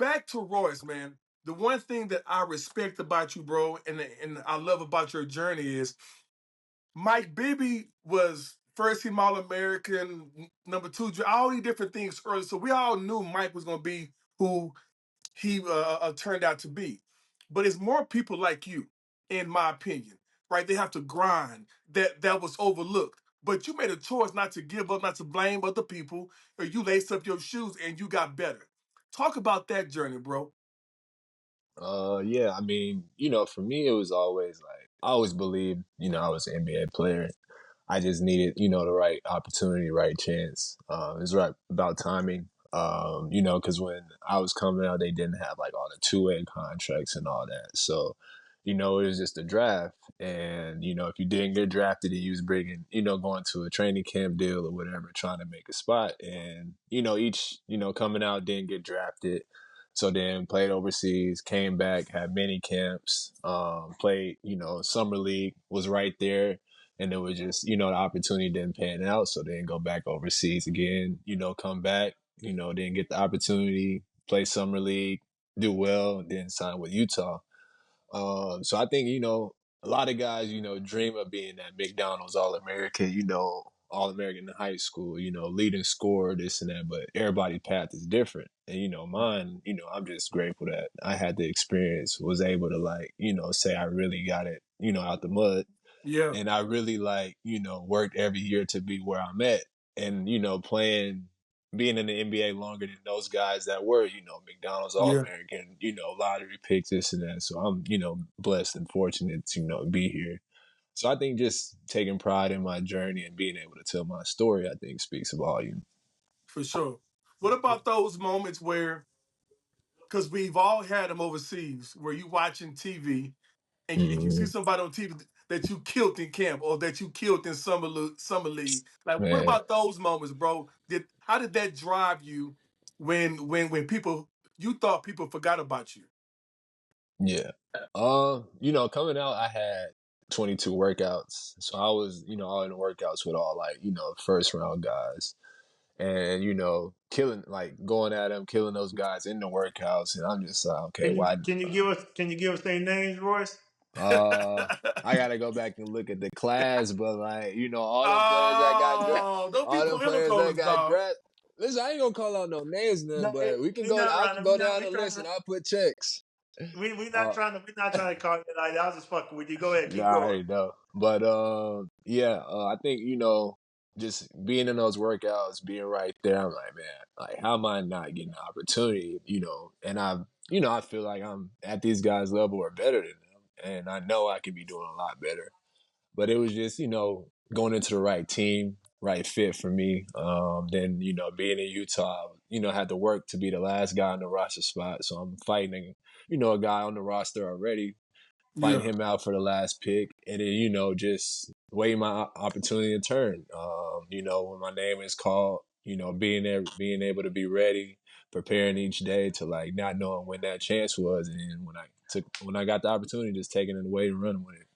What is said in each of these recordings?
back to Royce, man. The one thing that I respect about you, bro, and I love about your journey is Mike Bibby was first team All American, number two, all these different things early. So we all knew Mike was going to be who he turned out to be. But it's more people like you, in my opinion, right? They have to grind. That was overlooked. But you made a choice not to give up, not to blame other people, or you laced up your shoes and you got better. Talk about that journey, bro. Yeah, I mean, for me, it was always like, I always believed, I was an NBA player. I just needed, the right opportunity, right chance. It was right about timing. Because when I was coming out, they didn't have like all the two-way contracts and all that. So, it was just a draft. And, if you didn't get drafted, you was bringing, going to a training camp deal or whatever, trying to make a spot. And, each, coming out didn't get drafted. So then played overseas, came back, had mini camps, played, summer league, was right there. And it was just, the opportunity didn't pan out. So then go back overseas again, come back, didn't get the opportunity, play summer league, do well, then sign with Utah. So I think, a lot of guys, dream of being that McDonald's All American, All American in high school, leading scorer, this and that, but everybody's path is different. And, mine, I'm just grateful that I had the experience, was able to like, say I really got it, out the mud. Yeah, And I really like, worked every year to be where I'm at. And, being in the NBA longer than those guys that were, McDonald's All yeah, American, lottery picks, this and that. So I'm, blessed and fortunate to, be here. So I think just taking pride in my journey and being able to tell my story, I think speaks a volume. for sure. What about those moments where, because we've all had them overseas, where you watching TV and you see Mm-hmm. somebody on TV that you killed in camp or that you killed in summer league. Like, what Man, about those moments, bro? How did that drive you when people you thought people forgot about you? yeah. Coming out, I had 22 workouts. So I was, all in the workouts with all like, first round guys. And killing, like going at them, killing those guys in the workouts, and I'm just like, okay, Can you why? give us their names, Royce? Uh, I gotta go back and look at the class, but like Oh, don't be all them political players on that us, got dog. drafted. Listen, I ain't gonna call out no names, then, No, but we can we go. not I can running. We go not down we the trying list to and I'll put checks. we not Uh, trying to call you like that. I was just fucking with you. Go ahead, nah, keep I going. already know. But yeah, I think just being in those workouts, being right there, I'm like, man, like how am I not getting the opportunity? And I feel like I'm at these guys' level or better than them, and I know I can be doing a lot better. But it was just, going into the right team, right fit for me. Then, being in Utah, had to work to be the last guy on the roster spot. So I'm fighting, a guy on the roster already, fighting Yeah, him out for the last pick. And then, just waiting my opportunity to turn. When my name is called, being there, being able to be ready, preparing each day to like not knowing when that chance was. And when I got the opportunity, just taking it away and running with it.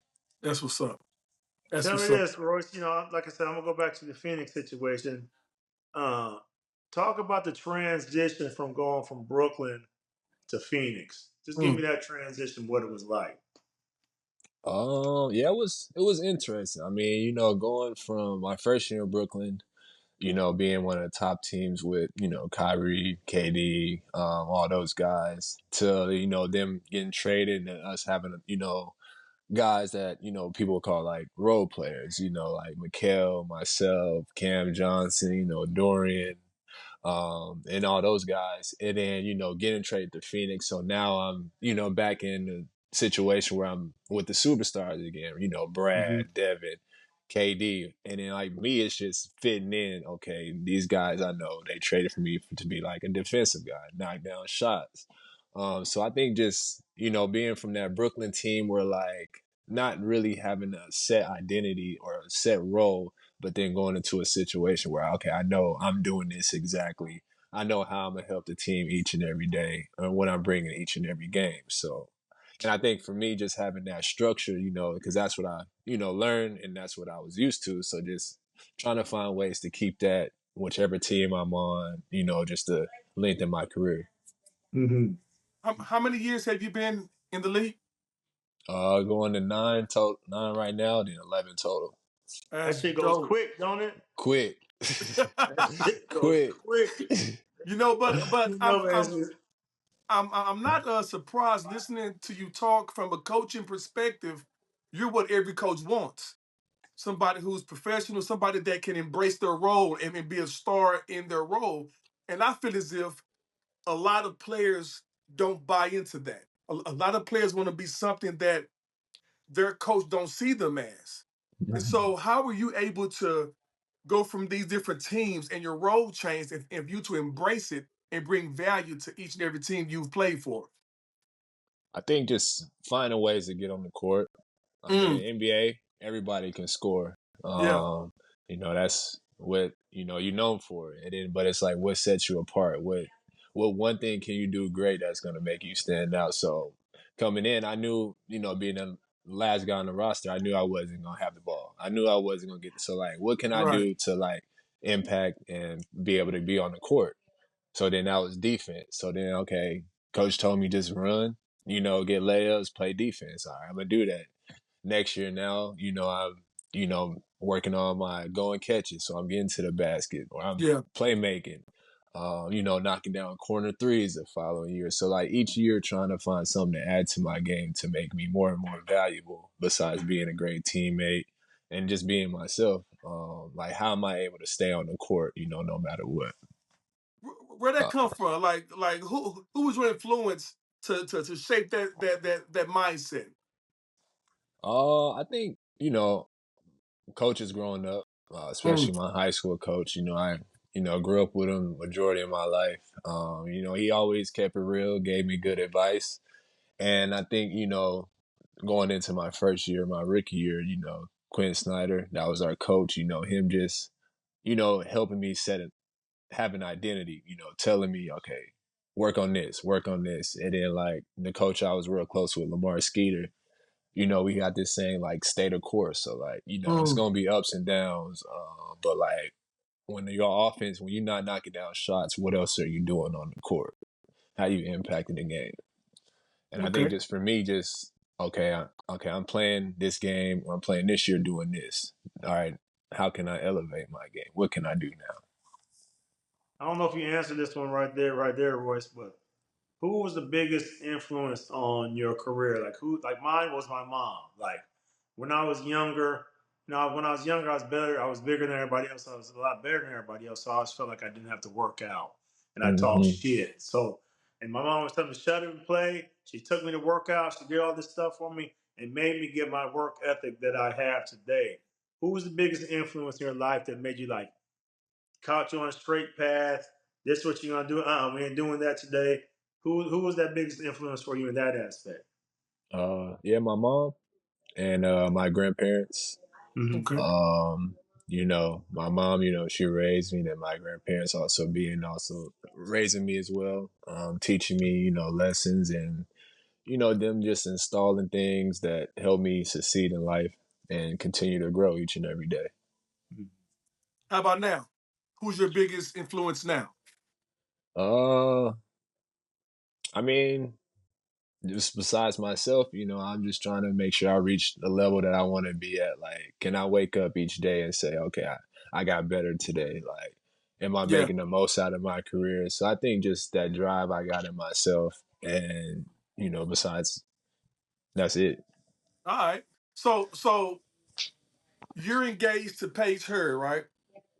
that's what's up. That's Tell me what's up. this, Royce. Like I said, I'm gonna go back to the Phoenix situation. Uh, Talk about the transition from going from Brooklyn to Phoenix. Just give me Mm, that transition, what it was like. Yeah, it was interesting. I mean, going from my first year in Brooklyn, being one of the top teams with, Kyrie, KD, all those guys, to, them getting traded and us having, guys that, people call like role players, like Mikal, myself, Cam Johnson, Dorian, and all those guys. And then, getting traded to Phoenix. So now I'm, back in the situation where I'm with the superstars again, hmm Brad, Devin, KD. And then like me, it's just fitting in. Okay, these guys I know they traded for me to be like a defensive guy, knock down shots. So I think just, being from that Brooklyn team where like not really having a set identity or a set role, but then going into a situation where, okay, I know I'm doing this exactly. I know how I'm gonna help the team each and every day and what I'm bringing each and every game. So, and I think for me, just having that structure, because that's what I, learned and that's what I was used to. So just trying to find ways to keep that whichever team I'm on, just to lengthen my career. Mm-hmm. How many years have you been in the league? Going to nine total, nine right now, then 11 total. That That's shit goes dope. quick, don't it? Quick, That shit goes quick. quick. But You I'm know, man. I'm I'm not surprised listening to you talk from a coaching perspective. You're what every coach wants. Somebody who's professional, somebody that can embrace their role and be a star in their role. And I feel as if a lot of players don't buy into that. A lot of players want to be something that their coach don't see them as. And so how were you able to go from these different teams and your role changed and you to embrace it and bring value to each and every team you've played for? I think just finding ways to get on the court. I mean, Mm, NBA, everybody can score. yeah, That's what you're known for. And then, but it's like what sets you apart. What one thing can you do great that's going to make you stand out? So coming in, I knew being the last guy on the roster, I knew I wasn't going to have the ball. I knew I wasn't going to get. So like, what can I right. do to like impact and be able to be on the court? So then that was defense. So then okay, coach told me just run. Get layups, play defense. All right, I'm gonna do that next year now, I'm, working on my going catches. So I'm getting to the basket or I'm Yeah. playmaking, knocking down corner threes the following year. So like each year trying to find something to add to my game to make me more and more valuable besides being a great teammate and just being myself. Like how am I able to stay on the court, no matter what? Where that Uh, come from? Like who was your influence to shape that mindset? I think, coaches growing up, Mm, especially my high school coach. I grew up with him majority of my life. He always kept it real, gave me good advice, and I think going into my first year, my rookie year, Quinn Snyder, that was our coach. Him just helping me have an identity. Telling me okay. Work on this. And then like the coach I was real close with, Lamar Skeeter, we got this saying like stay the course. So like, it's mm, gonna be ups and downs. But like when your offense, when you're not knocking down shots, what else are you doing on the court? How you impacting the game? And I think okay. just for me, just I'm playing this game, or I'm playing this year doing this. All right, how can I elevate my game? What can I do now? I don't know if you answered this one right there, Royce, but who was the biggest influence on your career? Like who? Like mine was my mom. Like when I was younger, when I was younger, I was better. I was bigger than everybody else. I was a lot better than everybody else. So I always felt like I didn't have to work out, and I talked Mm-hmm. shit. So, and my mom was telling me to shut up and play. She took me to work out. She did all this stuff for me and made me get my work ethic that I have today. Who was the biggest influence in your life that made you like caught you on a straight path? This is what you're gonna do. We ain't doing that today. Who was that biggest influence for you in that aspect? Yeah, my mom and my grandparents. Mm-hmm. Okay. Um, my mom, she raised me, and my grandparents also raising me as well, teaching me, lessons and, them just installing things that help me succeed in life and continue to grow each and every day. How about now? Who's your biggest influence now? Uh, I mean, just besides myself, I'm just trying to make sure I reach the level that I want to be at. Like, can I wake up each day and say, okay, I got better today? Like, am I Yeah. making the most out of my career? So I think just that drive I got in myself, and besides, that's it. All right. So you're engaged to Paige Hurd, right?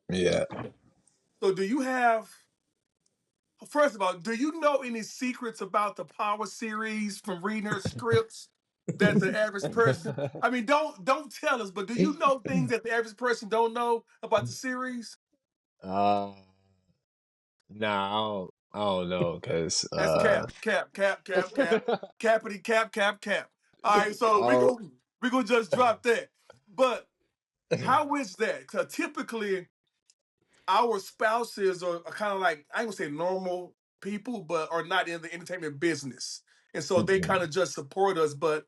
Yeah. So do you have first of all, do you know any secrets about the Power series from reading her scripts that the average person? I mean, don't tell us, but do you know things that the average person don't know about the series? uh, nah, I don't know, cause That's cappity cap. All right, so oh, we gonna just drop that. But how is that? Because typically our spouses are kind of like I ain't gonna say normal people, but are not in the entertainment business, and so they kind of just support us. But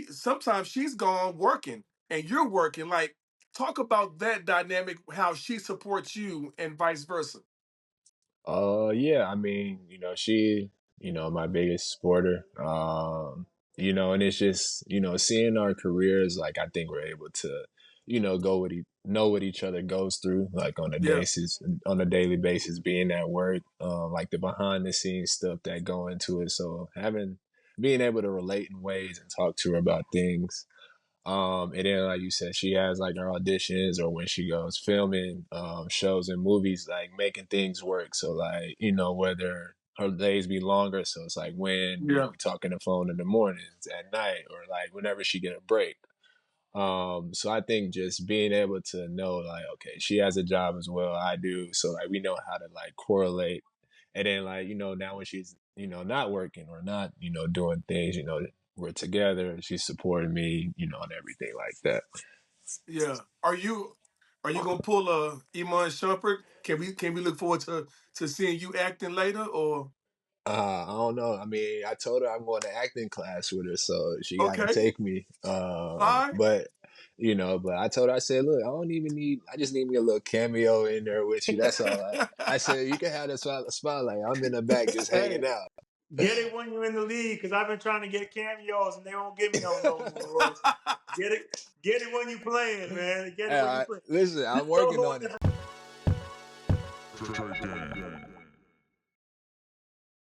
sometimes she's gone working, and you're working. Like, talk about that dynamic, how she supports you, and vice versa. yeah, I mean, she, my biggest supporter. And it's just, seeing our careers, like I think we're able to, know what each other goes through, like Yeah, on a daily basis, being at work, like the behind the scenes stuff that go into it. So being able to relate in ways and talk to her about things. And then like you said, she has like her auditions or when she goes filming shows and movies, like making things work. So like, whether her days be longer, so it's like when, yeah, we talk on the phone in the mornings, at night, or like whenever she get a break. So I think just being able to know like, okay, she has a job as well, I do. So like we know how to like correlate. And then like, now when she's, not working or not, doing things, we're together, she's supporting me, and everything like that. yeah. Are you gonna pull a Iman Shumpert? Can we look forward to seeing you acting later or I don't know. I mean, I told her I'm going to acting class with her, so she got to okay? take me. All right. But I told her, I said, look, I just need me a little cameo in there with you. That's all. I said, you can have the spotlight. I'm in the back just hanging Hey, out. get it when you're in the league, because I've been trying to get cameos and they won't give me no more, Royce. Get it when you playing, man. Get it when you playing. Listen, You I'm know working who on it. in the